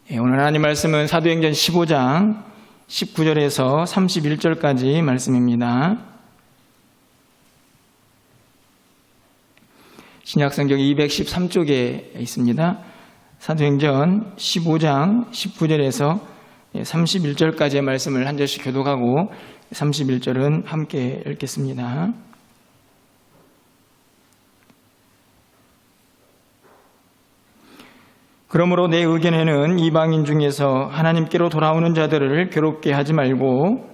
오늘 하나님 말씀은 사도행전 15장 19절에서 31절까지 말씀입니다. 신약성경 213쪽에 있습니다. 사도행전 15장 19절에서 31절까지의 말씀을 한 절씩 교독하고 31절은 함께 읽겠습니다. 그러므로 내 의견에는 이방인 중에서 하나님께로 돌아오는 자들을 괴롭게 하지 말고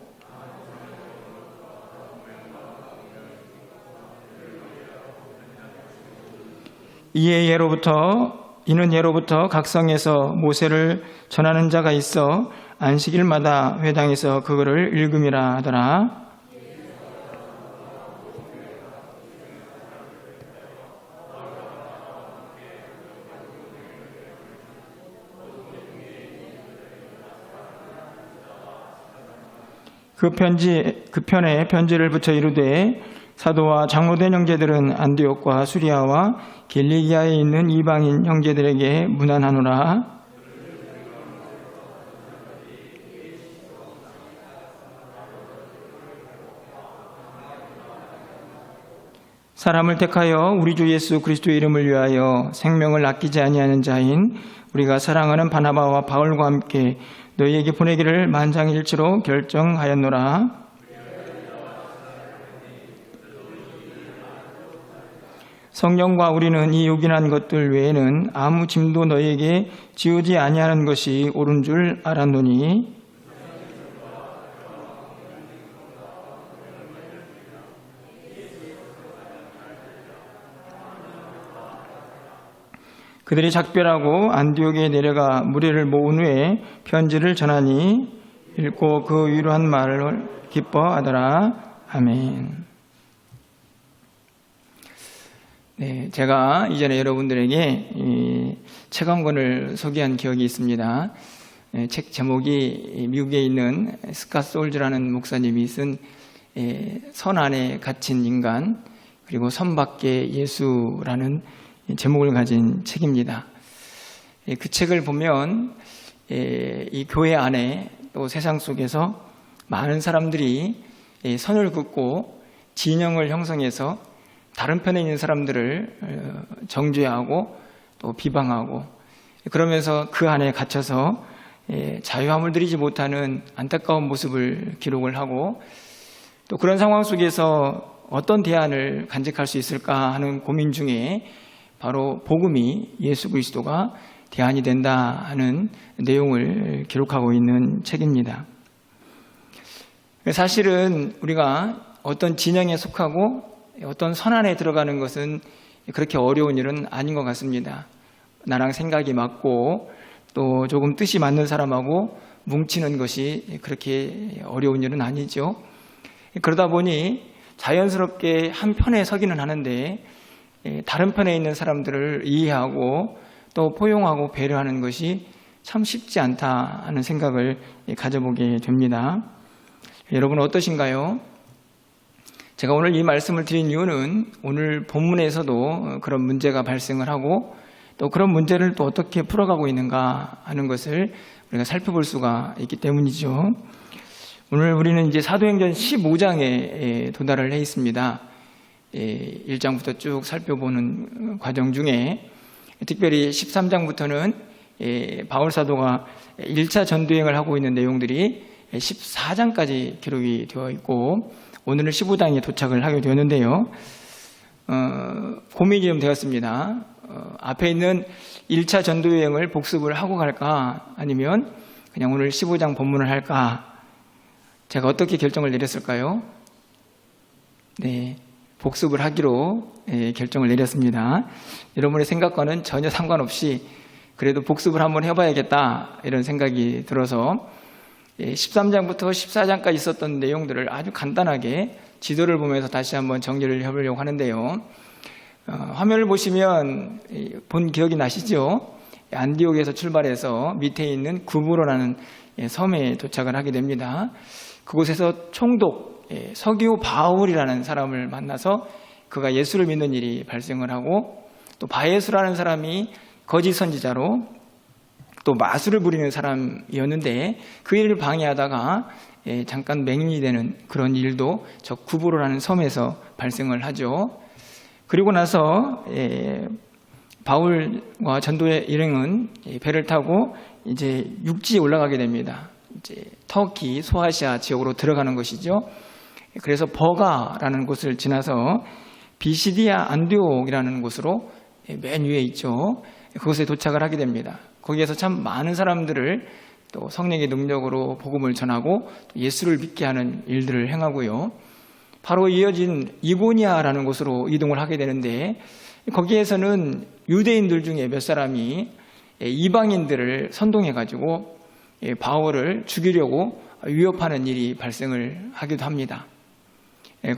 이는 예로부터 각성에서 모세를 전하는 자가 있어 안식일마다 회당에서 그거를 읽음이라 하더라. 그 편에 편지를 붙여 이르되 사도와 장로된 형제들은 안디옥과 수리아와 길리기아에 있는 이방인 형제들에게 문안하노라. 사람을 택하여 우리 주 예수 그리스도의 이름을 위하여 생명을 아끼지 아니하는 자인 우리가 사랑하는 바나바와 바울과 함께 너희에게 보내기를 만장일치로 결정하였노라. 성령과 우리는 이 요긴한 것들 외에는 아무 짐도 너희에게 지우지 아니하는 것이 옳은 줄 알았노니 그들이 작별하고 안디옥에 내려가 무리를 모은 후에 편지를 전하니 읽고 그 위로한 말을 기뻐하더라. 아멘. 네, 제가 이전에 여러분들에게 책 한 권을 소개한 기억이 있습니다. 책 제목이 미국에 있는 스캇 솔즈라는 목사님이 쓴 선 안에 갇힌 인간 그리고 선 밖의 예수라는 제목을 가진 책입니다. 그 책을 보면 이 교회 안에 또 세상 속에서 많은 사람들이 선을 긋고 진영을 형성해서 다른 편에 있는 사람들을 정죄하고 또 비방하고 그러면서 그 안에 갇혀서 자유함을 누리지 못하는 안타까운 모습을 기록을 하고 또 그런 상황 속에서 어떤 대안을 간직할 수 있을까 하는 고민 중에 바로 복음이 예수 그리스도가 대안이 된다 하는 내용을 기록하고 있는 책입니다. 사실은 우리가 어떤 진영에 속하고 어떤 선 안에 들어가는 것은 그렇게 어려운 일은 아닌 것 같습니다. 나랑 생각이 맞고 또 조금 뜻이 맞는 사람하고 뭉치는 것이 그렇게 어려운 일은 아니죠. 그러다 보니 자연스럽게 한 편에 서기는 하는데 다른 편에 있는 사람들을 이해하고 또 포용하고 배려하는 것이 참 쉽지 않다 하는 생각을 가져보게 됩니다. 여러분 어떠신가요? 제가 오늘 이 말씀을 드린 이유는 오늘 본문에서도 그런 문제가 발생을 하고 또 그런 문제를 또 어떻게 풀어가고 있는가 하는 것을 우리가 살펴볼 수가 있기 때문이죠. 오늘 우리는 이제 사도행전 15장에 도달을 해 있습니다. 1장부터 쭉 살펴보는 과정 중에 특별히 13장부터는 바울 사도가 1차 전도행을 하고 있는 내용들이 14장까지 기록이 되어 있고 오늘은 15장에 도착을 하게 되었는데요. 고민이 좀 되었습니다. 앞에 있는 1차 전도여행을 복습을 하고 갈까 아니면 그냥 오늘 15장 본문을 할까 제가 어떻게 결정을 내렸을까요? 네, 복습을 하기로 결정을 내렸습니다. 여러분의 생각과는 전혀 상관없이 그래도 복습을 한번 해봐야겠다 이런 생각이 들어서 13장부터 14장까지 있었던 내용들을 아주 간단하게 지도를 보면서 다시 한번 정리를 해보려고 하는데요. 화면을 보시면 본 기억이 나시죠? 안디옥에서 출발해서 밑에 있는 구브로라는 섬에 도착을 하게 됩니다. 그곳에서 총독 서기오 바울이라는 사람을 만나서 그가 예수를 믿는 일이 발생을 하고 또 바예수라는 사람이 거짓 선지자로 또 마술을 부리는 사람이었는데 그 일을 방해하다가 잠깐 맹인이 되는 그런 일도 저 구브로라는 섬에서 발생을 하죠. 그리고 나서 바울과 전도의 일행은 배를 타고 이제 육지에 올라가게 됩니다. 이제 터키, 소아시아 지역으로 들어가는 것이죠. 그래서 버가라는 곳을 지나서 비시디아 안디옥이라는 곳으로 맨 위에 있죠. 그곳에 도착을 하게 됩니다. 거기에서 참 많은 사람들을 또 성령의 능력으로 복음을 전하고 또 예수를 믿게 하는 일들을 행하고요. 바로 이어진 이고니아라는 곳으로 이동을 하게 되는데 거기에서는 유대인들 중에 몇 사람이 이방인들을 선동해가지고 바울을 죽이려고 위협하는 일이 발생을 하기도 합니다.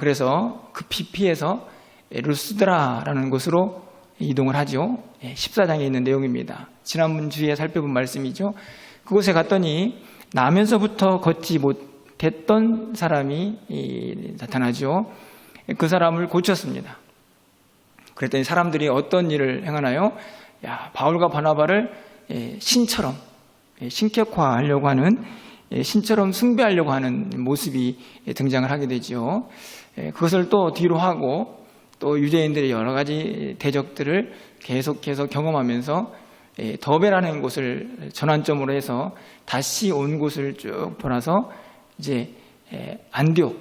그래서 급히 피해서 루스드라라는 곳으로 이동을 하죠. 14장에 있는 내용입니다. 지난번 주에 살펴본 말씀이죠. 그곳에 갔더니 나면서부터 걷지 못했던 사람이 나타나죠. 그 사람을 고쳤습니다. 그랬더니 사람들이 어떤 일을 행하나요? 바울과 바나바를 신처럼 신격화하려고 하는, 신처럼 숭배하려고 하는 모습이 등장을 하게 되죠. 그것을 또 뒤로 하고 또 유대인들의 여러 가지 대적들을 계속해서 경험하면서 더베라는 곳을 전환점으로 해서 다시 온 곳을 쭉 돌아서 이제 안디옥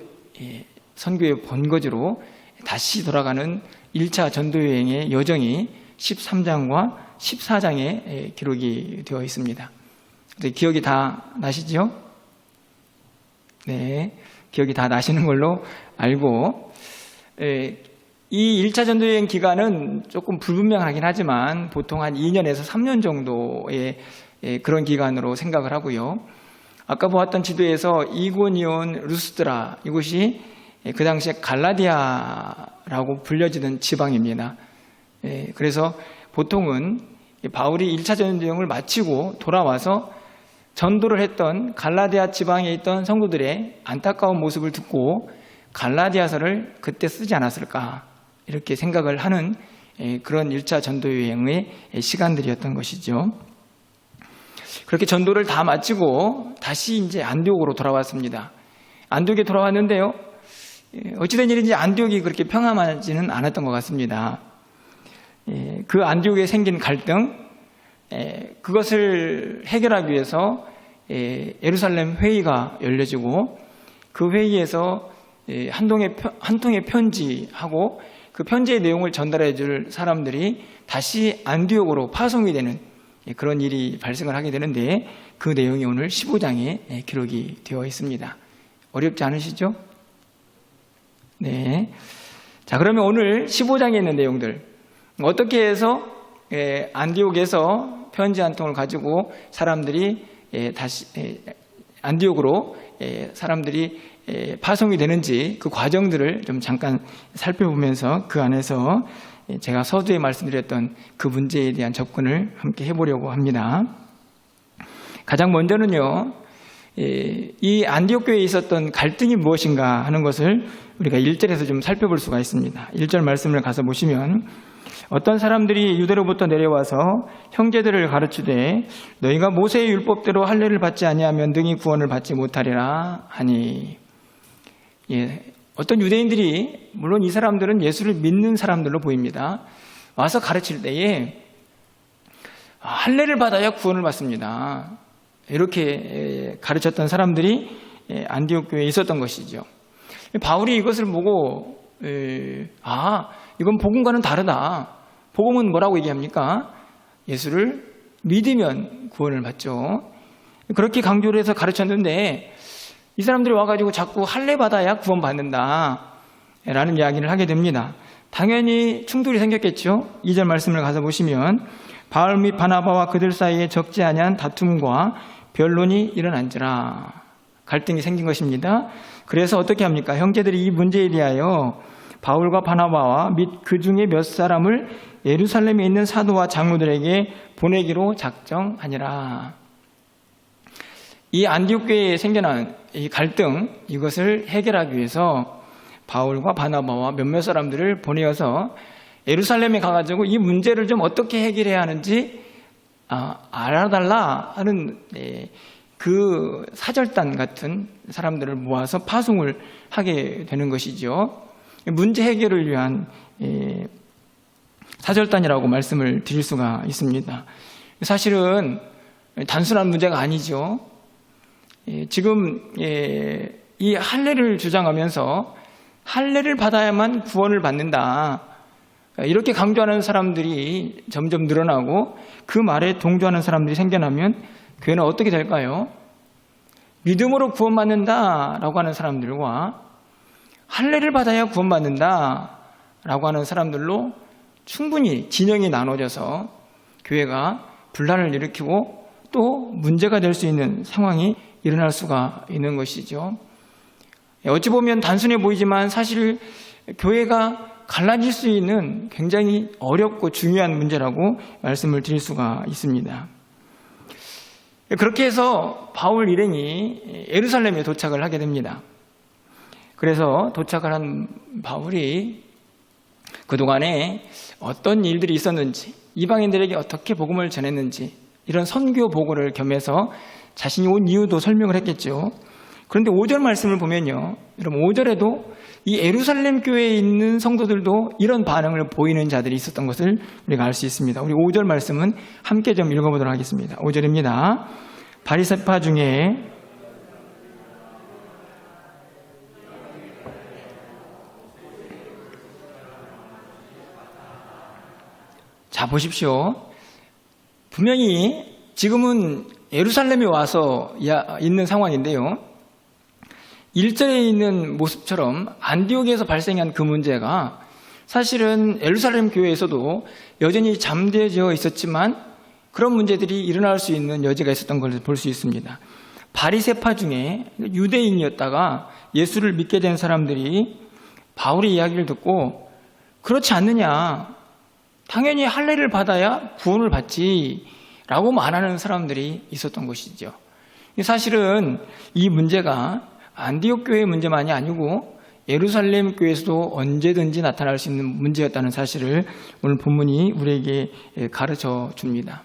선교의 본거지로 다시 돌아가는 1차 전도여행의 여정이 13장과 14장에 기록이 되어 있습니다. 기억이 다 나시죠? 네, 기억이 다 나시는 걸로 알고, 이 1차 전도여행 기간은 조금 불분명하긴 하지만 보통 한 2년에서 3년 정도의 그런 기간으로 생각을 하고요. 아까 보았던 지도에서 이고니온, 루스드라, 이곳이 그 당시에 갈라디아라고 불려지는 지방입니다. 그래서 보통은 바울이 1차 전도여행을 마치고 돌아와서 전도를 했던 갈라디아 지방에 있던 성도들의 안타까운 모습을 듣고 갈라디아서를 그때 쓰지 않았을까 이렇게 생각을 하는 그런 1차 전도여행의 시간들이었던 것이죠. 그렇게 전도를 다 마치고 다시 이제 안디옥으로 돌아왔습니다. 안디옥에 돌아왔는데요. 어찌된 일인지 안디옥이 그렇게 평안하지는 않았던 것 같습니다. 그 안디옥에 생긴 갈등, 그것을 해결하기 위해서 예루살렘 회의가 열려지고 그 회의에서 한 통의 편지하고 그 편지의 내용을 전달해 줄 사람들이 다시 안디옥으로 파송이 되는 그런 일이 발생을 하게 되는데 그 내용이 오늘 15장에 기록이 되어 있습니다. 어렵지 않으시죠? 네. 자, 그러면 오늘 15장에 있는 내용들 어떻게 해서 안디옥에서 편지 한 통을 가지고 사람들이 다시 안디옥으로 사람들이 파송이 되는지 그 과정들을 좀 잠깐 살펴보면서 그 안에서 제가 서두에 말씀드렸던 그 문제에 대한 접근을 함께 해보려고 합니다. 가장 먼저는요, 이 안디옥 교회에 있었던 갈등이 무엇인가 하는 것을 우리가 1절에서 좀 살펴볼 수가 있습니다. 1절 말씀을 가서 보시면 어떤 사람들이 유대로부터 내려와서 형제들을 가르치되 너희가 모세의 율법대로 할례를 받지 아니하면 능히 구원을 받지 못하리라 하니, 어떤 유대인들이, 물론 이 사람들은 예수를 믿는 사람들로 보입니다. 와서 가르칠 때에 할례를 받아야 구원을 받습니다. 이렇게 가르쳤던 사람들이 안디옥 교회에 있었던 것이죠. 바울이 이것을 보고 이건 복음과는 다르다. 복음은 뭐라고 얘기합니까? 예수를 믿으면 구원을 받죠. 그렇게 강조를 해서 가르쳤는데 이 사람들이 와가지고 자꾸 할례 받아야 구원 받는다 라는 이야기를 하게 됩니다. 당연히 충돌이 생겼겠죠. 2절 말씀을 가서 보시면 바울 및 바나바와 그들 사이에 적지 아니한 다툼과 변론이 일어난지라, 갈등이 생긴 것입니다. 그래서 어떻게 합니까? 형제들이 이 문제에 대하여 바울과 바나바와 및 그 중에 몇 사람을 예루살렘에 있는 사도와 장로들에게 보내기로 작정하니라. 이 안디옥 교회에 생겨난 이 갈등, 이것을 해결하기 위해서 바울과 바나바와 몇몇 사람들을 보내어서 예루살렘에 가가지고 이 문제를 좀 어떻게 해결해야 하는지 알아달라 하는 그 사절단 같은 사람들을 모아서 파송을 하게 되는 것이죠. 문제 해결을 위한 사절단이라고 말씀을 드릴 수가 있습니다. 사실은 단순한 문제가 아니죠. 지금 이 할례를 주장하면서 할례를 받아야만 구원을 받는다, 이렇게 강조하는 사람들이 점점 늘어나고 그 말에 동조하는 사람들이 생겨나면 교회는 어떻게 될까요? 믿음으로 구원받는다라고 하는 사람들과 할례를 받아야 구원받는다라고 하는 사람들로 충분히 진영이 나눠져서 교회가 분란을 일으키고 또 문제가 될 수 있는 상황이 일어날 수가 있는 것이죠. 어찌 보면 단순해 보이지만 사실 교회가 갈라질 수 있는 굉장히 어렵고 중요한 문제라고 말씀을 드릴 수가 있습니다. 그렇게 해서 바울 일행이 예루살렘에 도착을 하게 됩니다. 그래서 도착을 한 바울이 그동안에 어떤 일들이 있었는지, 이방인들에게 어떻게 복음을 전했는지, 이런 선교 보고를 겸해서 자신이 온 이유도 설명을 했겠죠. 그런데 5절 말씀을 보면요, 여러분 5절에도 이 예루살렘 교회에 있는 성도들도 이런 반응을 보이는 자들이 있었던 것을 우리가 알 수 있습니다. 우리 5절 말씀은 함께 좀 읽어보도록 하겠습니다. 5절입니다. 바리새파 중에 자 보십시오. 분명히 지금은 예루살렘에 와서 있는 상황인데요, 1절에 있는 모습처럼 안디옥에서 발생한 그 문제가 사실은 예루살렘 교회에서도 여전히 잠재져 있었지만 그런 문제들이 일어날 수 있는 여지가 있었던 것을 볼 수 있습니다. 바리새파 중에 유대인이었다가 예수를 믿게 된 사람들이 바울의 이야기를 듣고 그렇지 않느냐, 당연히 할례를 받아야 구원을 받지 라고 말하는 사람들이 있었던 것이죠. 사실은 이 문제가 안디옥 교회의 문제만이 아니고 예루살렘 교회에서도 언제든지 나타날 수 있는 문제였다는 사실을 오늘 본문이 우리에게 가르쳐 줍니다.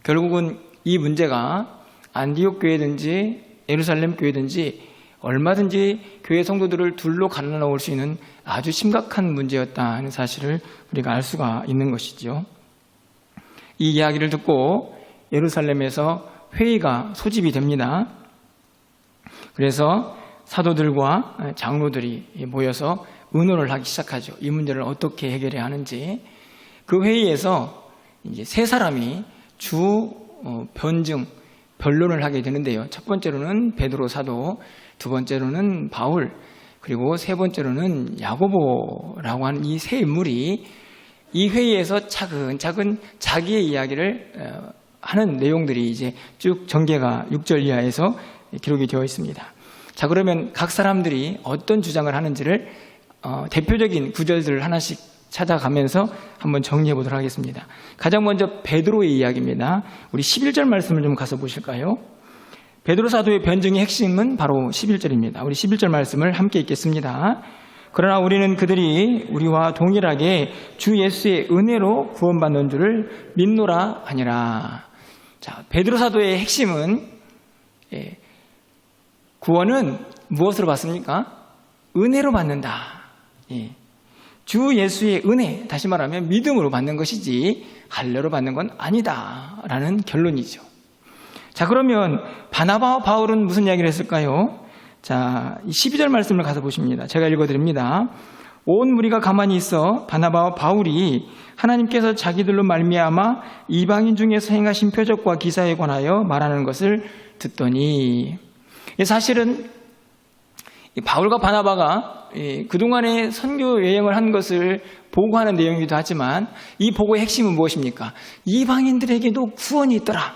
결국은 이 문제가 안디옥 교회든지 예루살렘 교회든지 얼마든지 교회 성도들을 둘로 갈라놓을 수 있는 아주 심각한 문제였다 하는 사실을 우리가 알 수가 있는 것이죠. 이 이야기를 듣고 예루살렘에서 회의가 소집이 됩니다. 그래서 사도들과 장로들이 모여서 의논을 하기 시작하죠. 이 문제를 어떻게 해결해야 하는지. 그 회의에서 이제 세 사람이 변론을 하게 되는데요. 첫 번째로는 베드로 사도, 두 번째로는 바울, 그리고 세 번째로는 야고보라고 하는 이 세 인물이 이 회의에서 차근차근 자기의 이야기를 하는 내용들이 이제 쭉 전개가 6절 이하에서 기록이 되어 있습니다. 자, 그러면 각 사람들이 어떤 주장을 하는지를 대표적인 구절들을 하나씩 찾아가면서 한번 정리해 보도록 하겠습니다. 가장 먼저 베드로의 이야기입니다. 우리 11절 말씀을 좀 가서 보실까요? 베드로 사도의 변증의 핵심은 바로 11절입니다. 우리 11절 말씀을 함께 읽겠습니다. 그러나 우리는 그들이 우리와 동일하게 주 예수의 은혜로 구원받는 줄을 믿노라 하니라. 자, 베드로 사도의 핵심은 구원은 무엇으로 받습니까? 은혜로 받는다. 주 예수의 은혜, 다시 말하면 믿음으로 받는 것이지 할례로 받는 건 아니다라는 결론이죠. 자, 그러면 바나바와 바울은 무슨 이야기를 했을까요? 자, 12절 말씀을 가서 보십니다. 제가 읽어드립니다. 온 무리가 가만히 있어 바나바와 바울이 하나님께서 자기들로 말미암아 이방인 중에서 행하신 표적과 기사에 관하여 말하는 것을 듣더니, 사실은 바울과 바나바가 그동안에 선교 여행을 한 것을 보고하는 내용이기도 하지만 이 보고의 핵심은 무엇입니까? 이방인들에게도 구원이 있더라.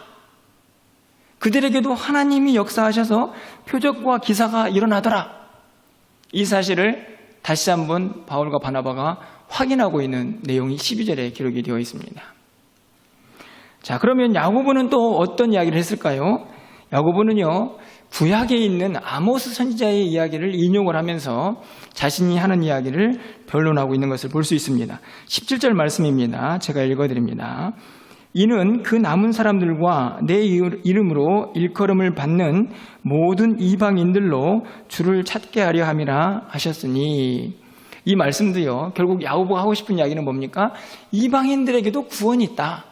그들에게도 하나님이 역사하셔서 표적과 기사가 일어나더라. 이 사실을 다시 한번 바울과 바나바가 확인하고 있는 내용이 12절에 기록이 되어 있습니다. 자, 그러면 야고보는 또 어떤 이야기를 했을까요? 야고보는요, 구약에 있는 아모스 선지자의 이야기를 인용을 하면서 자신이 하는 이야기를 변론하고 있는 것을 볼 수 있습니다. 17절 말씀입니다. 제가 읽어드립니다. 이는 그 남은 사람들과 내 이름으로 일컬음을 받는 모든 이방인들로 주를 찾게 하려 함이라 하셨으니, 이 말씀도요, 결국 야고보가 하고 싶은 이야기는 뭡니까? 이방인들에게도 구원이 있다.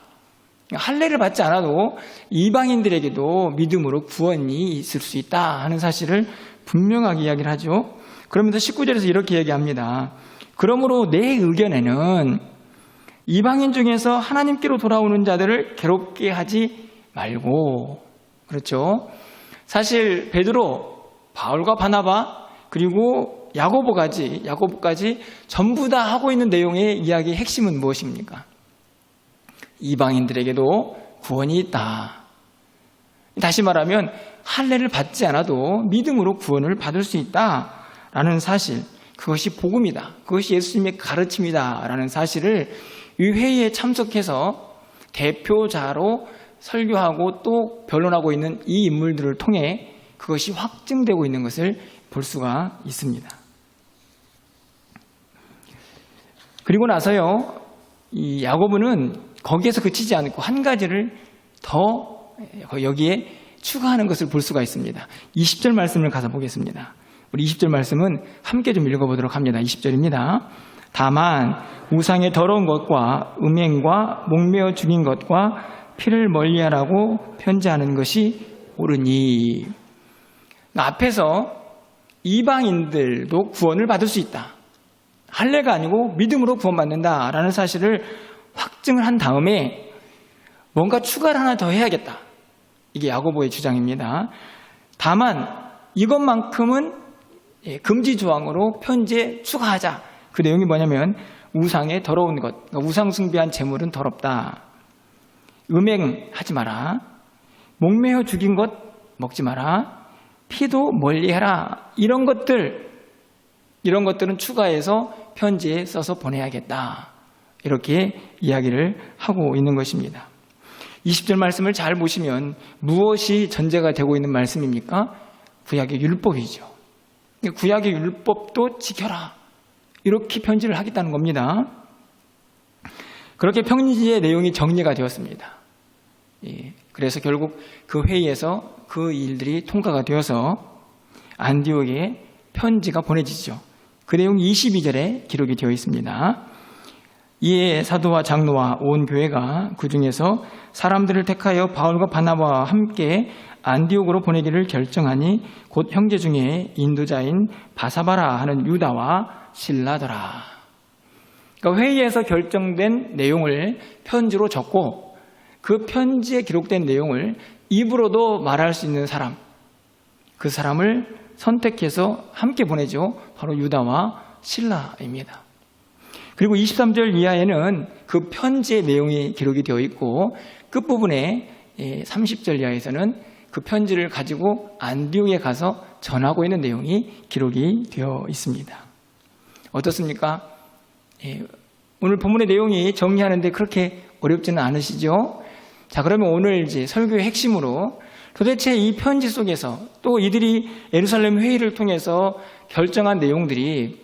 할례를 받지 않아도 이방인들에게도 믿음으로 구원이 있을 수 있다 하는 사실을 분명하게 이야기를 하죠. 그러면서 19절에서 이렇게 얘기합니다. 그러므로 내 의견에는 이방인 중에서 하나님께로 돌아오는 자들을 괴롭게 하지 말고, 그렇죠? 사실 베드로, 바울과 바나바, 그리고 야고보까지 전부 다 하고 있는 내용의 이야기의 핵심은 무엇입니까? 이방인들에게도 구원이 있다. 다시 말하면 할례를 받지 않아도 믿음으로 구원을 받을 수 있다라는 사실, 그것이 복음이다, 그것이 예수님의 가르침이다라는 사실을 이 회의에 참석해서 대표자로 설교하고 또 변론하고 있는 이 인물들을 통해 그것이 확증되고 있는 것을 볼 수가 있습니다. 그리고 나서요, 이 야고보는 거기에서 그치지 않고 한 가지를 더 여기에 추가하는 것을 볼 수가 있습니다. 20절 말씀을 가서 보겠습니다. 우리 20절 말씀은 함께 좀 읽어보도록 합니다. 20절입니다. 다만 우상의 더러운 것과 음행과 목매어 죽인 것과 피를 멀리하라고 편지하는 것이 옳으니. 앞에서 이방인들도 구원을 받을 수 있다, 할례가 아니고 믿음으로 구원받는다라는 사실을 확증을 한 다음에 뭔가 추가를 하나 더 해야겠다, 이게 야고보의 주장입니다. 다만 이것만큼은 금지 조항으로 편지에 추가하자. 그 내용이 뭐냐면 우상의 더러운 것, 그러니까 우상 숭배한 재물은 더럽다, 음행하지 마라, 목매어 죽인 것 먹지 마라, 피도 멀리해라, 이런 것들은 추가해서 편지에 써서 보내야겠다, 이렇게 이야기를 하고 있는 것입니다. 20절 말씀을 잘 보시면 무엇이 전제가 되고 있는 말씀입니까? 구약의 율법이죠. 구약의 율법도 지켜라, 이렇게 편지를 하겠다는 겁니다. 그렇게 편지의 내용이 정리가 되었습니다. 그래서 결국 그 회의에서 그 일들이 통과가 되어서 안디옥에 편지가 보내지죠. 그 내용이 22절에 기록이 되어 있습니다. 이에 사도와 장로와 온 교회가 그 중에서 사람들을 택하여 바울과 바나바와 함께 안디옥으로 보내기를 결정하니 곧 형제 중에 인도자인 바사바라 하는 유다와 실라더라. 그러니까 회의에서 결정된 내용을 편지로 적고 그 편지에 기록된 내용을 입으로도 말할 수 있는 사람, 그 사람을 선택해서 함께 보내죠. 바로 유다와 실라입니다. 그리고 23절 이하에는 그 편지의 내용이 기록이 되어 있고 끝부분에 30절 이하에서는 그 편지를 가지고 안디옥에 가서 전하고 있는 내용이 기록이 되어 있습니다. 어떻습니까? 오늘 본문의 내용이 정리하는데 그렇게 어렵지는 않으시죠? 자, 그러면 오늘 이제 설교의 핵심으로 도대체 이 편지 속에서 또 이들이 예루살렘 회의를 통해서 결정한 내용들이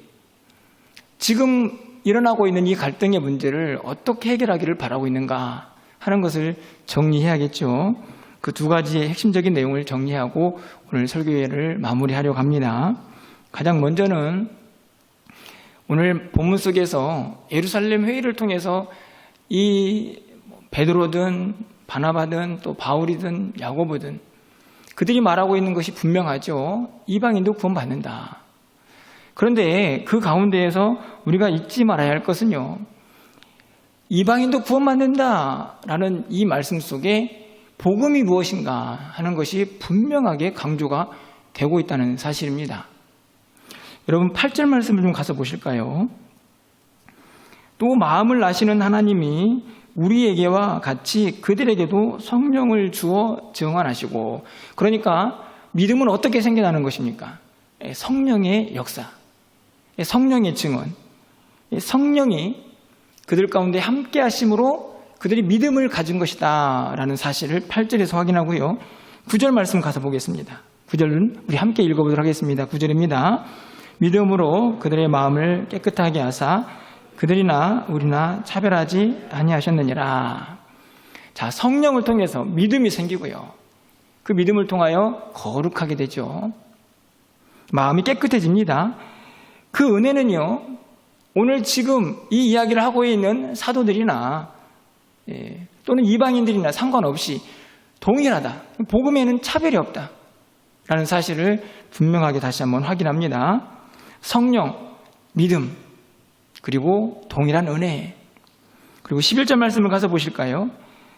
지금 일어나고 있는 이 갈등의 문제를 어떻게 해결하기를 바라고 있는가 하는 것을 정리해야겠죠. 그 두 가지의 핵심적인 내용을 정리하고 오늘 설교회를 마무리하려고 합니다. 가장 먼저는 오늘 본문 속에서 예루살렘 회의를 통해서 이 베드로든 바나바든 또 바울이든 야고보든 그들이 말하고 있는 것이 분명하죠. 이방인도 구원받는다. 그런데 그 가운데에서 우리가 잊지 말아야 할 것은요, 이방인도 구원받는다라는 이 말씀 속에 복음이 무엇인가 하는 것이 분명하게 강조가 되고 있다는 사실입니다. 여러분 8절 말씀을 좀 가서 보실까요? 또 마음을 아시는 하나님이 우리에게와 같이 그들에게도 성령을 주어 증언하시고, 그러니까 믿음은 어떻게 생겨나는 것입니까? 성령의 역사, 성령의 증언, 성령이 그들 가운데 함께 하심으로 그들이 믿음을 가진 것이다 라는 사실을 8절에서 확인하고요. 9절 말씀 가서 보겠습니다. 9절은 우리 함께 읽어보도록 하겠습니다. 9절입니다. 믿음으로 그들의 마음을 깨끗하게 하사 그들이나 우리나 차별하지 아니하셨느니라. 자, 성령을 통해서 믿음이 생기고요. 그 믿음을 통하여 거룩하게 되죠. 마음이 깨끗해집니다. 그 은혜는요, 오늘 지금 이 이야기를 하고 있는 사도들이나 또는 이방인들이나 상관없이 동일하다. 복음에는 차별이 없다. 라는 사실을 분명하게 다시 한번 확인합니다. 성령, 믿음, 그리고 동일한 은혜. 그리고 11절 말씀을 가서 보실까요?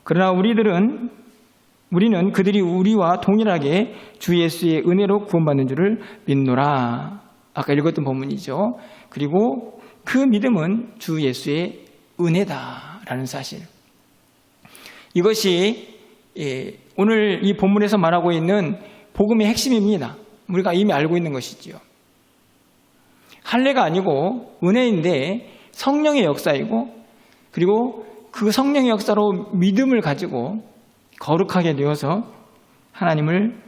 그러나 우리는 그들이 우리와 동일하게 주 예수의 은혜로 구원받는 줄을 믿노라. 아까 읽었던 본문이죠. 그리고 그 믿음은 주 예수의 은혜다라는 사실. 이것이 오늘 이 본문에서 말하고 있는 복음의 핵심입니다. 우리가 이미 알고 있는 것이지요. 할례가 아니고 은혜인데 성령의 역사이고, 그리고 그 성령의 역사로 믿음을 가지고 거룩하게 되어서 하나님을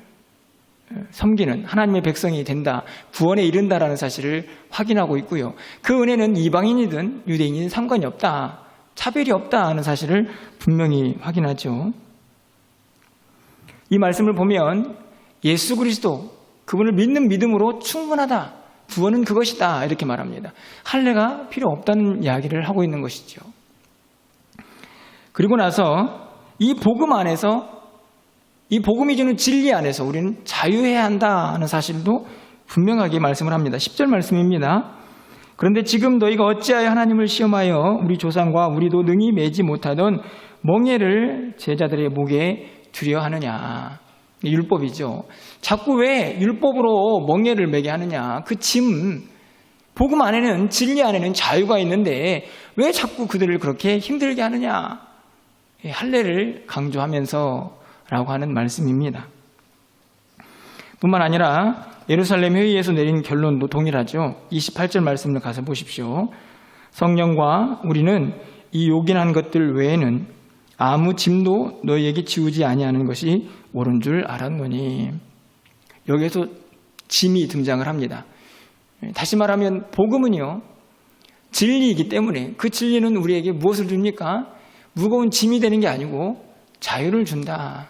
섬기는 하나님의 백성이 된다, 구원에 이른다라는 사실을 확인하고 있고요. 그 은혜는 이방인이든 유대인이든 상관이 없다, 차별이 없다 하는 사실을 분명히 확인하죠. 이 말씀을 보면 예수 그리스도, 그분을 믿는 믿음으로 충분하다, 구원은 그것이다 이렇게 말합니다. 할례가 필요 없다는 이야기를 하고 있는 것이죠. 그리고 나서 이 복음 안에서, 이 복음이 주는 진리 안에서 우리는 자유해야 한다 하는 사실도 분명하게 말씀을 합니다. 10절 말씀입니다. 그런데 지금 너희가 어찌하여 하나님을 시험하여 우리 조상과 우리도 능히 매지 못하던 멍에를 제자들의 목에 두려 하느냐. 율법이죠. 자꾸 왜 율법으로 멍에를 매게 하느냐. 그 짐, 복음 안에는, 진리 안에는 자유가 있는데 왜 자꾸 그들을 그렇게 힘들게 하느냐. 할례를 강조하면서 라고 하는 말씀입니다. 뿐만 아니라 예루살렘 회의에서 내린 결론도 동일하죠. 28절 말씀을 가서 보십시오. 성령과 우리는 이 요긴한 것들 외에는 아무 짐도 너희에게 지우지 아니하는 것이 옳은 줄 알았노니. 여기에서 짐이 등장을 합니다. 다시 말하면 복음은요, 진리이기 때문에 그 진리는 우리에게 무엇을 줍니까? 무거운 짐이 되는 게 아니고 자유를 준다.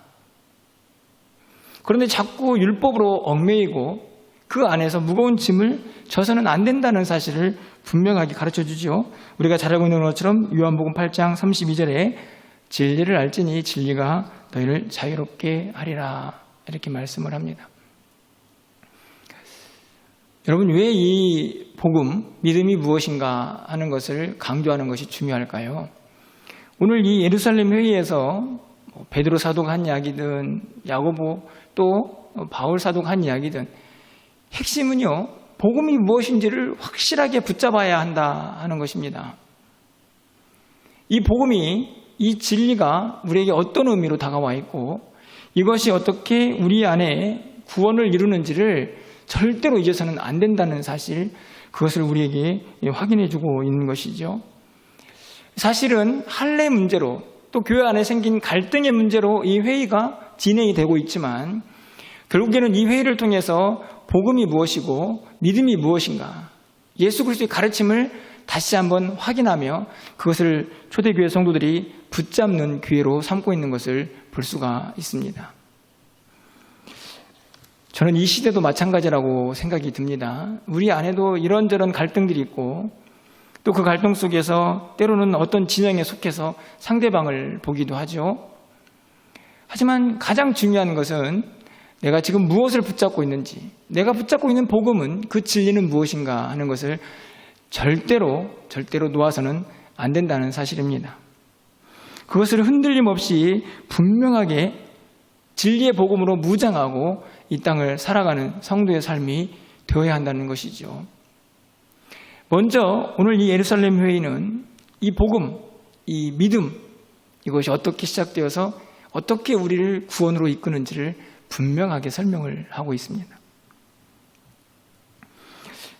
그런데 자꾸 율법으로 얽매이고 그 안에서 무거운 짐을 져서는 안 된다는 사실을 분명하게 가르쳐주죠. 우리가 잘 알고 있는 것처럼 요한복음 8장 32절에 진리를 알지니 진리가 너희를 자유롭게 하리라 이렇게 말씀을 합니다. 여러분, 왜 이 복음, 믿음이 무엇인가 하는 것을 강조하는 것이 중요할까요? 오늘 이 예루살렘 회의에서 베드로 사도가 한 이야기든 야고보 또 바울 사도가 한 이야기든 핵심은요, 복음이 무엇인지를 확실하게 붙잡아야 한다 하는 것입니다. 이 복음이, 이 진리가 우리에게 어떤 의미로 다가와 있고 이것이 어떻게 우리 안에 구원을 이루는지를 절대로 잊어서는 안 된다는 사실, 그것을 우리에게 확인해 주고 있는 것이죠. 사실은 할례 문제로 또 교회 안에 생긴 갈등의 문제로 이 회의가 진행이 되고 있지만 결국에는 이 회의를 통해서 복음이 무엇이고 믿음이 무엇인가, 예수 그리스도의 가르침을 다시 한번 확인하며 그것을 초대교회 성도들이 붙잡는 기회로 삼고 있는 것을 볼 수가 있습니다. 저는 이 시대도 마찬가지라고 생각이 듭니다. 우리 안에도 이런저런 갈등들이 있고 또 그 갈등 속에서 때로는 어떤 진영에 속해서 상대방을 보기도 하죠. 하지만 가장 중요한 것은 내가 지금 무엇을 붙잡고 있는지, 내가 붙잡고 있는 복음은, 그 진리는 무엇인가 하는 것을 절대로 놓아서는 안 된다는 사실입니다. 그것을 흔들림 없이 분명하게 진리의 복음으로 무장하고 이 땅을 살아가는 성도의 삶이 되어야 한다는 것이죠. 먼저 오늘 이 예루살렘 회의는 이 복음, 이 믿음, 이것이 어떻게 시작되어서 어떻게 우리를 구원으로 이끄는지를 분명하게 설명을 하고 있습니다.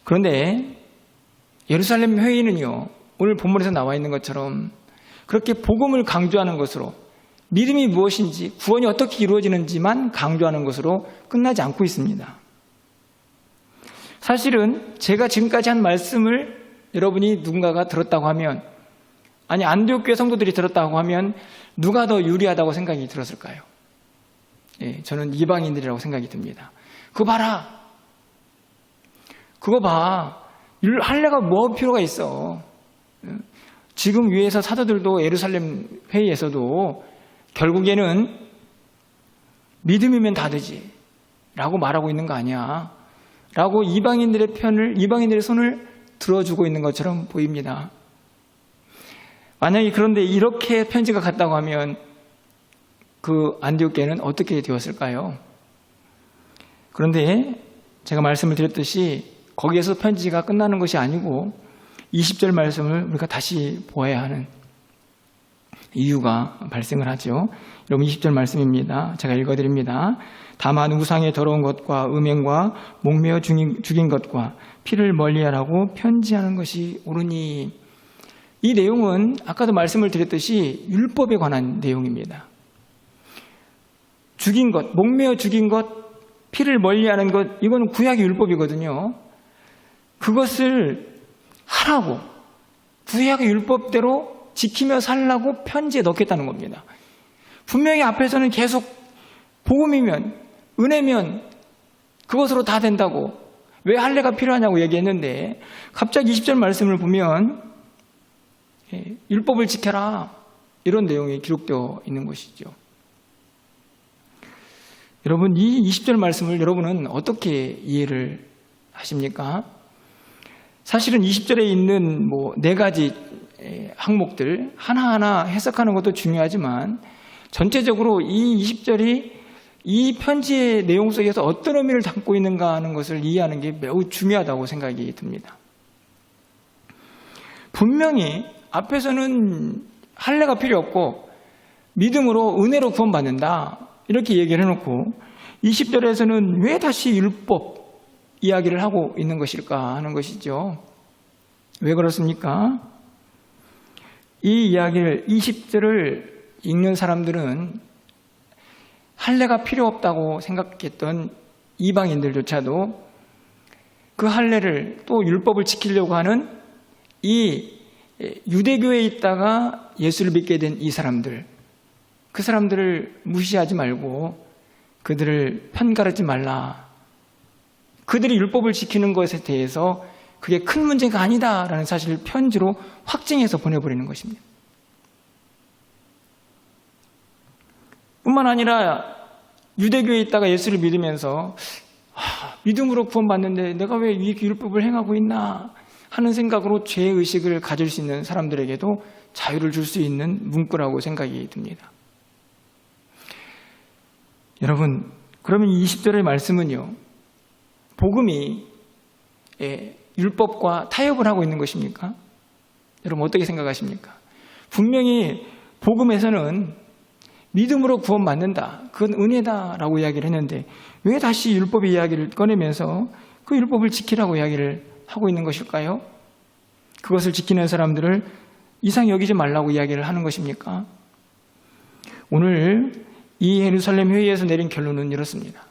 그런데 예루살렘 회의는요, 오늘 본문에서 나와 있는 것처럼 그렇게 복음을 강조하는 것으로, 믿음이 무엇인지, 구원이 어떻게 이루어지는지만 강조하는 것으로 끝나지 않고 있습니다. 사실은 제가 지금까지 한 말씀을 여러분이 누군가가 들었다고 하면 아니 안디옥 교회 성도들이 들었다고 하면 누가 더 유리하다고 생각이 들었을까요? 예, 저는 이방인들이라고 생각이 듭니다. 그거 봐라. 그거 봐. 할례가 뭐 필요가 있어. 지금 위에서 사도들도 예루살렘 회의에서도 결국에는 믿음이면 다 되지 라고 말하고 있는 거 아니야 라고 이방인들의 손을 들어주고 있는 것처럼 보입니다. 만약에 그런데 이렇게 편지가 갔다고 하면 그 안디옥 교회는 어떻게 되었을까요? 그런데 제가 말씀을 드렸듯이 거기에서 편지가 끝나는 것이 아니고 20절 말씀을 우리가 다시 보아야 하는 이유가 발생을 하죠. 여러분 20절 말씀입니다. 제가 읽어드립니다. 다만 우상의 더러운 것과 음행과 목매어 죽인 것과 피를 멀리하라고 편지하는 것이 옳으니. 이 내용은 아까도 말씀을 드렸듯이 율법에 관한 내용입니다. 죽인 것, 목매어 죽인 것, 피를 멀리하는 것, 이건 구약의 율법이거든요. 그것을 하라고 구약의 율법대로 지키며 살라고 편지에 넣겠다는 겁니다. 분명히 앞에서는 계속 복음이면 은혜면 그것으로 다 된다고 왜 할례가 필요하냐고 얘기했는데 갑자기 20절 말씀을 보면 율법을 지켜라 이런 내용이 기록되어 있는 것이죠. 여러분 이 20절 말씀을 여러분은 어떻게 이해를 하십니까? 사실은 20절에 있는 네 가지 항목들 하나하나 해석하는 것도 중요하지만 전체적으로 이 20절이 이 편지의 내용 속에서 어떤 의미를 담고 있는가 하는 것을 이해하는 게 매우 중요하다고 생각이 듭니다. 분명히 앞에서는 할례가 필요 없고 믿음으로 은혜로 구원받는다 이렇게 얘기를 해놓고 20절에서는 왜 다시 율법 이야기를 하고 있는 것일까 하는 것이죠. 왜 그렇습니까? 이 이야기를 20절을 읽는 사람들은 할례가 필요 없다고 생각했던 이방인들조차도 그 할례를 또 율법을 지키려고 하는 이 유대교에 있다가 예수를 믿게 된 이 사람들, 그 사람들을 무시하지 말고 그들을 편가르지 말라. 그들이 율법을 지키는 것에 대해서 그게 큰 문제가 아니다라는 사실을 편지로 확증해서 보내버리는 것입니다. 뿐만 아니라 유대교에 있다가 예수를 믿으면서 믿음으로 구원받는데 내가 왜 이 율법을 행하고 있나 하는 생각으로 죄의식을 가질 수 있는 사람들에게도 자유를 줄 수 있는 문구라고 생각이 듭니다. 여러분, 그러면 이 20절의 말씀은요, 복음이 율법과 타협을 하고 있는 것입니까? 여러분 어떻게 생각하십니까? 분명히 복음에서는 믿음으로 구원받는다, 그건 은혜다라고 이야기를 했는데 왜 다시 율법의 이야기를 꺼내면서 그 율법을 지키라고 이야기를 하고 있는 것일까요? 그것을 지키는 사람들을 이상히 여기지 말라고 이야기를 하는 것입니까? 오늘 이 예루살렘 회의에서 내린 결론은 이렇습니다.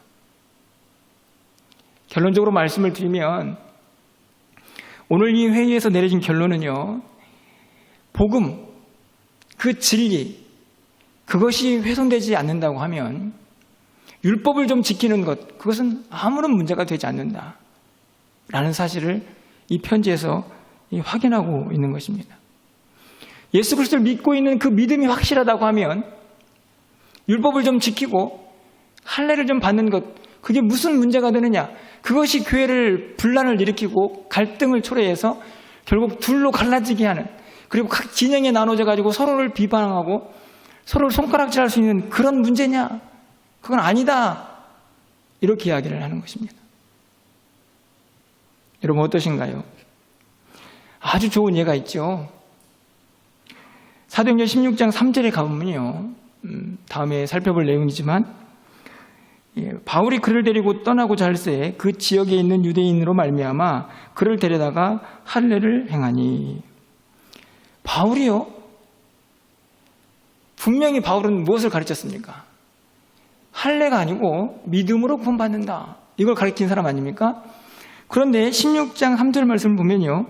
결론적으로 말씀을 드리면 오늘 이 회의에서 내려진 결론은요, 복음, 그 진리, 그것이 훼손되지 않는다고 하면 율법을 좀 지키는 것, 그것은 아무런 문제가 되지 않는다 라는 사실을 이 편지에서 확인하고 있는 것입니다. 예수 그리스도를 믿고 있는 그 믿음이 확실하다고 하면 율법을 좀 지키고 할례를 좀 받는 것, 그게 무슨 문제가 되느냐? 그것이 교회를 분란을 일으키고 갈등을 초래해서 결국 둘로 갈라지게 하는, 그리고 각 진영에 나눠져 가지고 서로를 비방하고 서로를 손가락질할 수 있는 그런 문제냐? 그건 아니다. 이렇게 이야기를 하는 것입니다. 여러분 어떠신가요? 아주 좋은 예가 있죠. 사도행전 16장 3절에 가보면요, 다음에 살펴볼 내용이지만 바울이 그를 데리고 떠나고자 할새 그 지역에 있는 유대인으로 말미암아 그를 데려다가 할례를 행하니. 바울이요? 분명히 바울은 무엇을 가르쳤습니까? 할례가 아니고 믿음으로 구원받는다, 이걸 가르친 사람 아닙니까? 그런데 16장 3절 말씀을 보면요,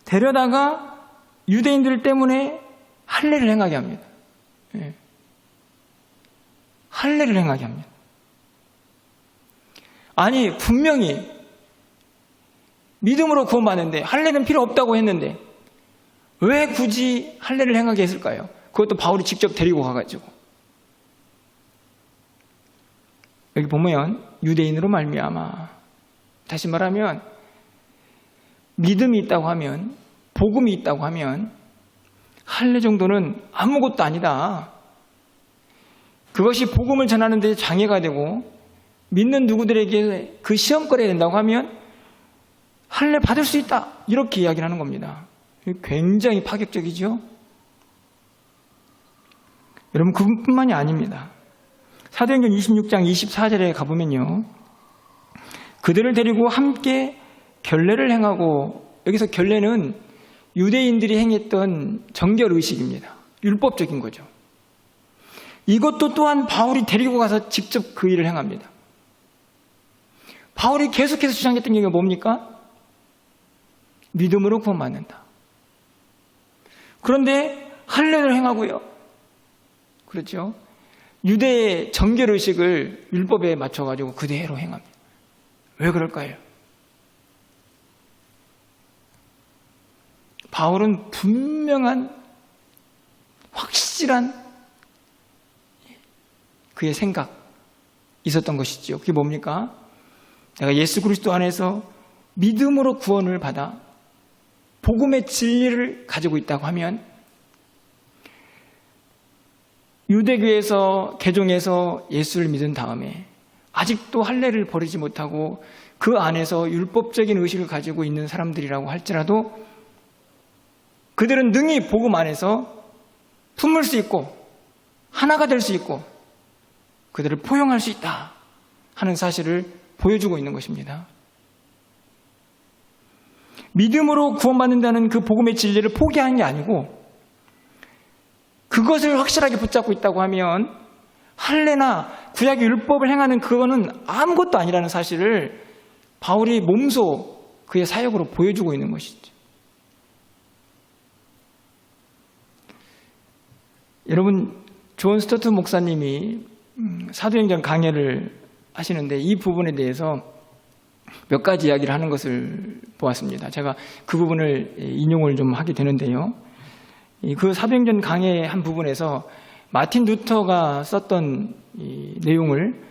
데려다가 유대인들 때문에 할례를 행하게 합니다. 예. 할례를 행하게 합니다. 아니, 분명히 믿음으로 구원받는데 할례는 필요 없다고 했는데 왜 굳이 할례를 행하게 했을까요? 그것도 바울이 직접 데리고 가가지고. 여기 보면 유대인으로 말미암아, 다시 말하면 믿음이 있다고 하면, 복음이 있다고 하면 할례 정도는 아무것도 아니다. 그것이 복음을 전하는 데 장애가 되고 믿는 누구들에게 그 시험거리가 된다고 하면 할례 받을 수 있다, 이렇게 이야기를 하는 겁니다. 굉장히 파격적이죠. 여러분, 그뿐만이 아닙니다. 사도행전 26장 24절에 가보면요, 그들을 데리고 함께 결례를 행하고, 여기서 결례는 유대인들이 행했던 정결의식입니다. 율법적인 거죠. 이것도 또한 바울이 데리고 가서 직접 그 일을 행합니다. 바울이 계속해서 주장했던 게 뭡니까? 믿음으로 구원받는다. 그런데 할례를 행하고요, 그렇죠? 유대의 정결의식을 율법에 맞춰가지고 그대로 행합니다. 왜 그럴까요? 바울은 분명한 확실한 그의 생각 있었던 것이지요. 그게 뭡니까? 내가 예수 그리스도 안에서 믿음으로 구원을 받아 복음의 진리를 가지고 있다고 하면 유대교에서 개종해서 예수를 믿은 다음에 아직도 할례를 버리지 못하고 그 안에서 율법적인 의식을 가지고 있는 사람들이라고 할지라도 그들은 능히 복음 안에서 품을 수 있고 하나가 될 수 있고 그들을 포용할 수 있다 하는 사실을 보여주고 있는 것입니다. 믿음으로 구원받는다는 그 복음의 진리를 포기하는 게 아니고 그것을 확실하게 붙잡고 있다고 하면 할례나 구약의 율법을 행하는 그거는 아무것도 아니라는 사실을 바울이 몸소 그의 사역으로 보여주고 있는 것이죠. 여러분, 존 스토트 목사님이 사도행전 강해를 하시는데 이 부분에 대해서 몇 가지 이야기를 하는 것을 보았습니다. 제가 그 부분을 인용을 좀 하게 되는데요. 그 사도행전 강해 한 부분에서 마틴 루터가 썼던 이 내용을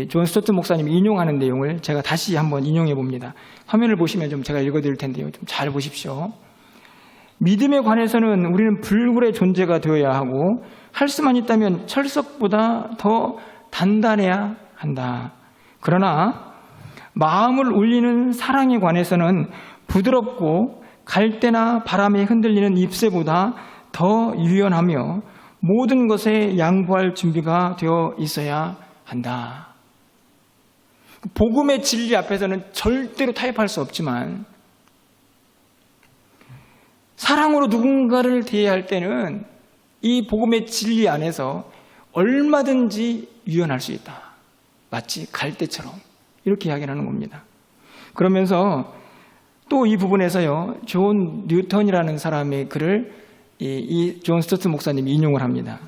존 스토트 목사님이 인용하는 내용을 제가 다시 한번 인용해 봅니다. 화면을 보시면 좀 제가 읽어드릴 텐데요. 좀 잘 보십시오. 믿음에 관해서는 우리는 불굴의 존재가 되어야 하고 할 수만 있다면 철석보다 더 단단해야 한다. 그러나 마음을 울리는 사랑에 관해서는 부드럽고 갈대나 바람에 흔들리는 잎새보다 더 유연하며 모든 것에 양보할 준비가 되어 있어야 한다. 복음의 진리 앞에서는 절대로 타협할 수 없지만 사랑으로 누군가를 대해야 할 때는 이 복음의 진리 안에서 얼마든지 유연할 수 있다. 마치 갈대처럼 이렇게 이야기를 하는 겁니다. 그러면서 또 이 부분에서요, 존 뉴턴이라는 사람의 글을 이 존 스토트 목사님이 인용을 합니다.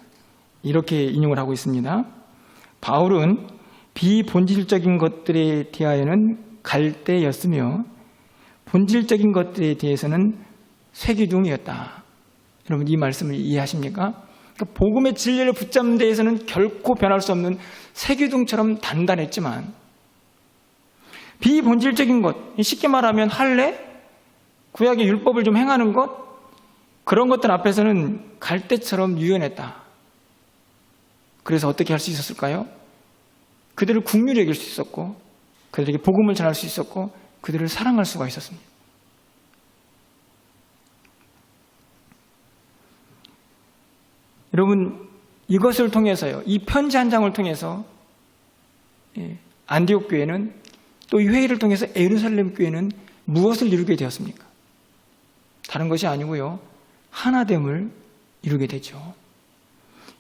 이렇게 인용을 하고 있습니다. 바울은 비본질적인 것들에 대하여는 갈대였으며 본질적인 것들에 대해서는 쇠기둥이었다. 여러분, 이 말씀을 이해하십니까? 그러니까 복음의 진리를 붙잡는 데에서는 결코 변할 수 없는 쇠기둥처럼 단단했지만 비본질적인 것, 쉽게 말하면 할례, 구약의 율법을 좀 행하는 것, 그런 것들 앞에서는 갈대처럼 유연했다. 그래서 어떻게 할 수 있었을까요? 그들을 긍휼히 여길 수 있었고 그들에게 복음을 전할 수 있었고 그들을 사랑할 수가 있었습니다. 여러분, 이것을 통해서요, 이 편지 한 장을 통해서 안디옥 교회는 또 이 회의를 통해서 예루살렘 교회는 무엇을 이루게 되었습니까? 다른 것이 아니고요, 하나됨을 이루게 되죠.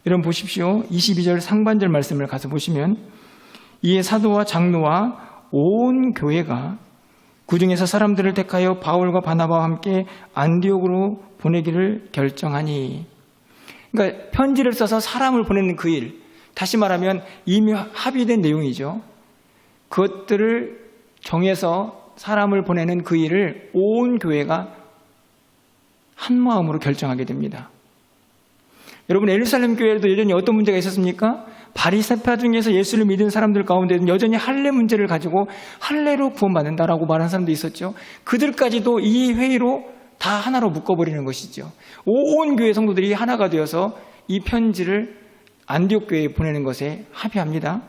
여러분 보십시오. 22절 상반절 말씀을 가서 보시면 이에 사도와 장로와 온 교회가 그 중에서 사람들을 택하여 바울과 바나바와 함께 안디옥으로 보내기를 결정하니. 그러니까 편지를 써서 사람을 보내는 그 일, 다시 말하면 이미 합의된 내용이죠. 그것들을 정해서 사람을 보내는 그 일을 온 교회가 한 마음으로 결정하게 됩니다. 여러분, 예루살렘 교회에도 여전히 어떤 문제가 있었습니까? 바리새파 중에서 예수를 믿은 사람들 가운데는 여전히 할례 문제를 가지고 할례로 구원받는다라고 말하는 사람도 있었죠. 그들까지도 이 회의로 다 하나로 묶어버리는 것이죠. 온 교회 성도들이 하나가 되어서 이 편지를 안디옥 교회에 보내는 것에 합의합니다.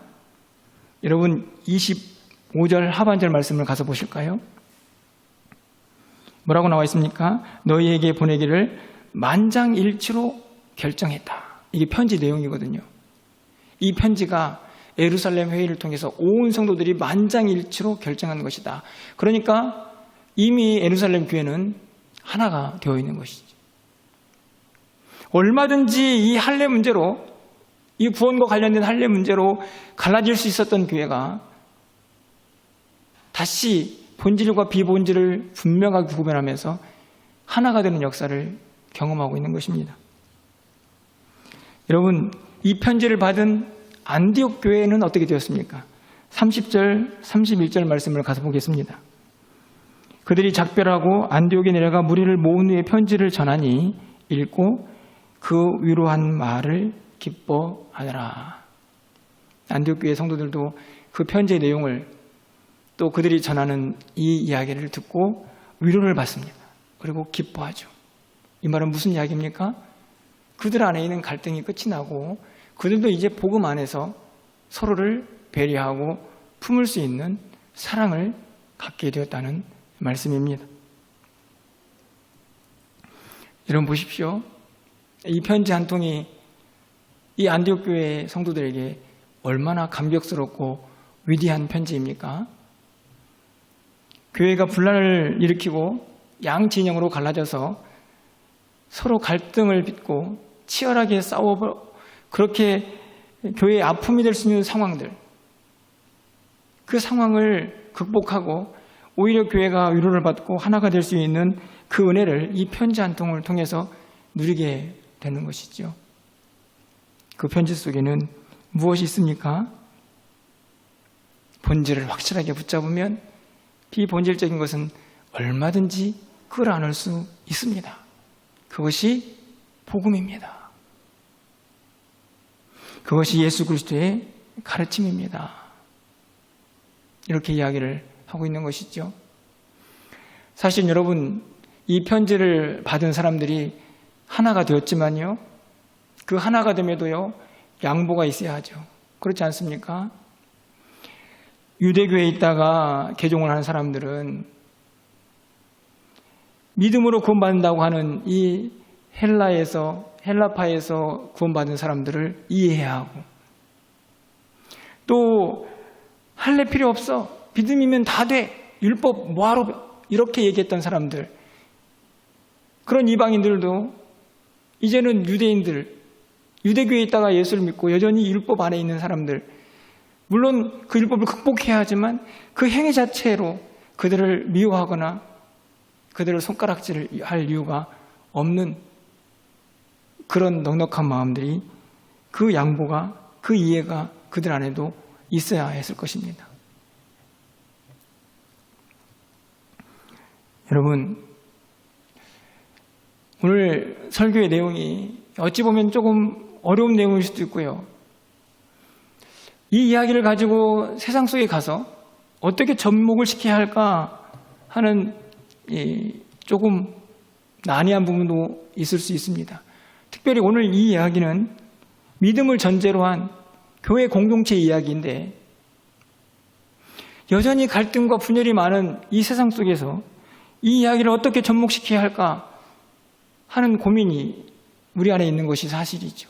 여러분, 25절 하반절 말씀을 가서 보실까요? 뭐라고 나와 있습니까? 너희에게 보내기를 만장일치로 결정했다. 이게 편지 내용이거든요. 이 편지가 예루살렘 회의를 통해서 온 성도들이 만장일치로 결정한 것이다. 그러니까 이미 예루살렘 교회는 하나가 되어 있는 것이죠. 얼마든지 이 할례 문제로, 이 구원과 관련된 할례 문제로 갈라질 수 있었던 교회가 다시 본질과 비본질을 분명하게 구분하면서 하나가 되는 역사를 경험하고 있는 것입니다. 여러분, 이 편지를 받은 안디옥 교회는 어떻게 되었습니까? 30절, 31절 말씀을 가서 보겠습니다. 그들이 작별하고 안디옥에 내려가 무리를 모은 후에 편지를 전하니 읽고 그 위로한 말을 기뻐하더라. 안디옥 교회 성도들도 그 편지의 내용을 또 그들이 전하는 이 이야기를 듣고 위로를 받습니다. 그리고 기뻐하죠. 이 말은 무슨 이야기입니까? 그들 안에 있는 갈등이 끝이 나고 그들도 이제 복음 안에서 서로를 배려하고 품을 수 있는 사랑을 갖게 되었다는 말씀입니다. 여러분 보십시오. 이 편지 한 통이 이 안디옥 교회 성도들에게 얼마나 감격스럽고 위대한 편지입니까? 교회가 분란을 일으키고 양 진영으로 갈라져서 서로 갈등을 빚고 치열하게 싸워 그렇게 교회의 아픔이 될 수 있는 상황들, 그 상황을 극복하고 오히려 교회가 위로를 받고 하나가 될 수 있는 그 은혜를 이 편지 한 통을 통해서 누리게 되는 것이죠. 그 편지 속에는 무엇이 있습니까? 본질을 확실하게 붙잡으면 비본질적인 것은 얼마든지 끌어안을 수 있습니다. 그것이 복음입니다. 그것이 예수 그리스도의 가르침입니다. 이렇게 이야기를 하고 있는 것이죠. 사실 여러분, 이 편지를 받은 사람들이 하나가 되었지만요, 그 하나가 됨에도요 양보가 있어야 하죠. 그렇지 않습니까? 유대교에 있다가 개종을 하는 사람들은 믿음으로 구원받는다고 하는 이 헬라파에서 구원받은 사람들을 이해해야 하고, 또 할례 필요 없어, 믿음이면 다 돼, 율법 뭐하러, 이렇게 얘기했던 사람들, 그런 이방인들도 이제는 유대인들, 유대교에 있다가 예수를 믿고 여전히 율법 안에 있는 사람들, 물론 그 율법을 극복해야 하지만 그 행위 자체로 그들을 미워하거나 그들을 손가락질을 할 이유가 없는 그런 넉넉한 마음들이, 그 양보가, 그 이해가 그들 안에도 있어야 했을 것입니다. 여러분, 오늘 설교의 내용이 어찌 보면 조금 어려운 내용일 수도 있고요. 이 이야기를 가지고 세상 속에 가서 어떻게 접목을 시켜야 할까 하는 조금 난해한 부분도 있을 수 있습니다. 특별히 오늘 이 이야기는 믿음을 전제로 한 교회 공동체 이야기인데, 여전히 갈등과 분열이 많은 이 세상 속에서 이 이야기를 어떻게 접목시켜야 할까 하는 고민이 우리 안에 있는 것이 사실이죠.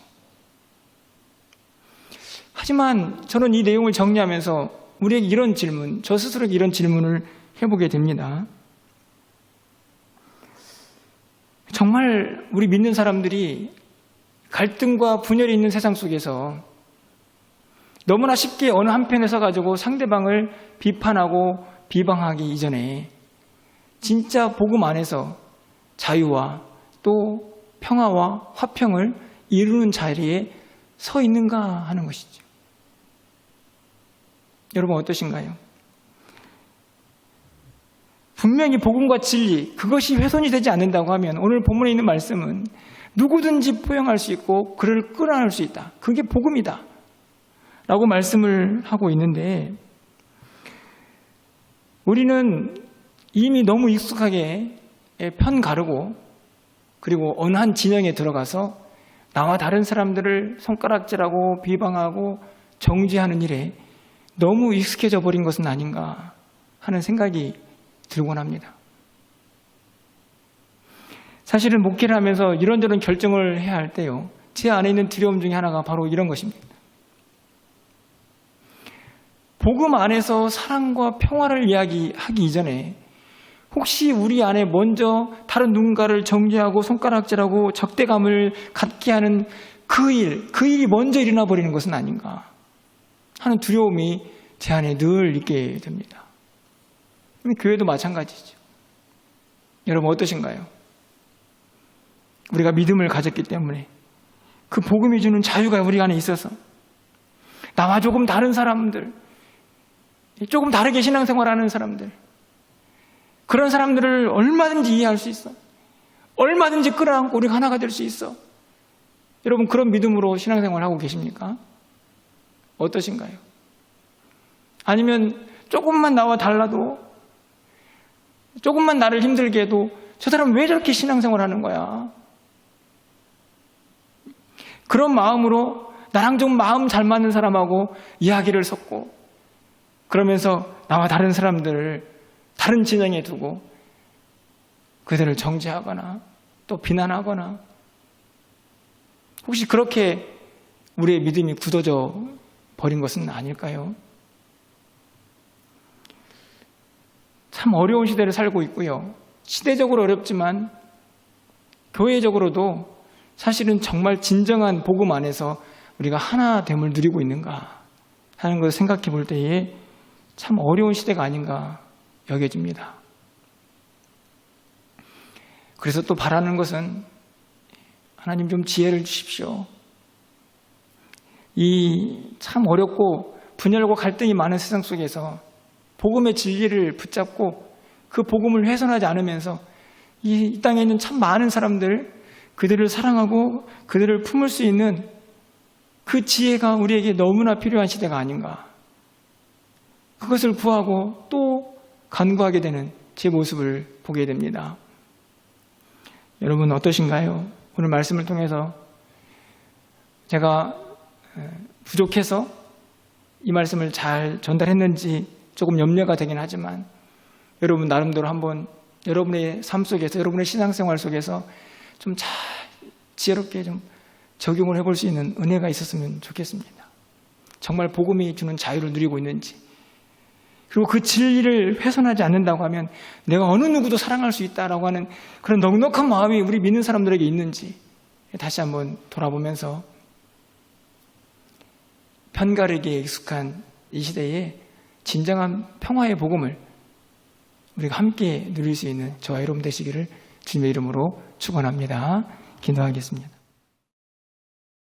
하지만 저는 이 내용을 정리하면서 우리에게 이런 질문, 저 스스로에게 이런 질문을 해보게 됩니다. 정말 우리 믿는 사람들이 갈등과 분열이 있는 세상 속에서 너무나 쉽게 어느 한편에 서가지고 상대방을 비판하고 비방하기 이전에 진짜 복음 안에서 자유와 또 평화와 화평을 이루는 자리에 서 있는가 하는 것이죠. 여러분 어떠신가요? 분명히 복음과 진리, 그것이 훼손이 되지 않는다고 하면 오늘 본문에 있는 말씀은 누구든지 포용할 수 있고 그를 끌어안을 수 있다. 그게 복음이다. 라고 말씀을 하고 있는데, 우리는 이미 너무 익숙하게 편 가르고 그리고 어느 한 진영에 들어가서 나와 다른 사람들을 손가락질하고 비방하고 정죄하는 일에 너무 익숙해져 버린 것은 아닌가 하는 생각이 들곤 합니다. 사실은 목회를 하면서 이런저런 결정을 해야 할 때요, 제 안에 있는 두려움 중에 하나가 바로 이런 것입니다. 복음 안에서 사랑과 평화를 이야기하기 이전에 혹시 우리 안에 먼저 다른 누군가를 정죄하고 손가락질하고 적대감을 갖게 하는 그 일이 먼저 일어나 버리는 것은 아닌가 하는 두려움이 제 안에 늘 있게 됩니다. 교회도 마찬가지죠. 여러분 어떠신가요? 우리가 믿음을 가졌기 때문에 그 복음이 주는 자유가 우리 안에 있어서 나와 조금 다른 사람들, 조금 다르게 신앙생활하는 사람들, 그런 사람들을 얼마든지 이해할 수 있어. 얼마든지 끌어안고 우리가 하나가 될 수 있어. 여러분 그런 믿음으로 신앙생활하고 계십니까? 어떠신가요? 아니면 조금만 나와 달라도, 조금만 나를 힘들게 해도 저 사람 왜 저렇게 신앙생활하는 거야? 그런 마음으로 나랑 좀 마음 잘 맞는 사람하고 이야기를 섞고, 그러면서 나와 다른 사람들을 다른 진영에 두고 그들을 정죄하거나 또 비난하거나, 혹시 그렇게 우리의 믿음이 굳어져 버린 것은 아닐까요? 참 어려운 시대를 살고 있고요. 시대적으로 어렵지만 교회적으로도 사실은 정말 진정한 복음 안에서 우리가 하나됨을 누리고 있는가 하는 것을 생각해 볼 때에 참 어려운 시대가 아닌가 여겨집니다. 그래서 또 바라는 것은 하나님 좀 지혜를 주십시오. 이 참 어렵고 분열과 갈등이 많은 세상 속에서 복음의 진리를 붙잡고 그 복음을 훼손하지 않으면서 이 땅에 있는 참 많은 사람들, 그들을 사랑하고 그들을 품을 수 있는 그 지혜가 우리에게 너무나 필요한 시대가 아닌가. 그것을 구하고 또 간구하게 되는 제 모습을 보게 됩니다. 여러분 어떠신가요? 오늘 말씀을 통해서 제가 부족해서 이 말씀을 잘 전달했는지 조금 염려가 되긴 하지만, 여러분 나름대로 한번 여러분의 삶 속에서, 여러분의 신앙생활 속에서 좀 잘 지혜롭게 좀 적용을 해볼 수 있는 은혜가 있었으면 좋겠습니다. 정말 복음이 주는 자유를 누리고 있는지, 그리고 그 진리를 훼손하지 않는다고 하면 내가 어느 누구도 사랑할 수 있다라고 하는 그런 넉넉한 마음이 우리 믿는 사람들에게 있는지 다시 한번 돌아보면서 편가르기에 익숙한 이 시대에 진정한 평화의 복음을 우리가 함께 누릴 수 있는 저와 여러분 되시기를 주님의 이름으로 축원합니다. 기도하겠습니다.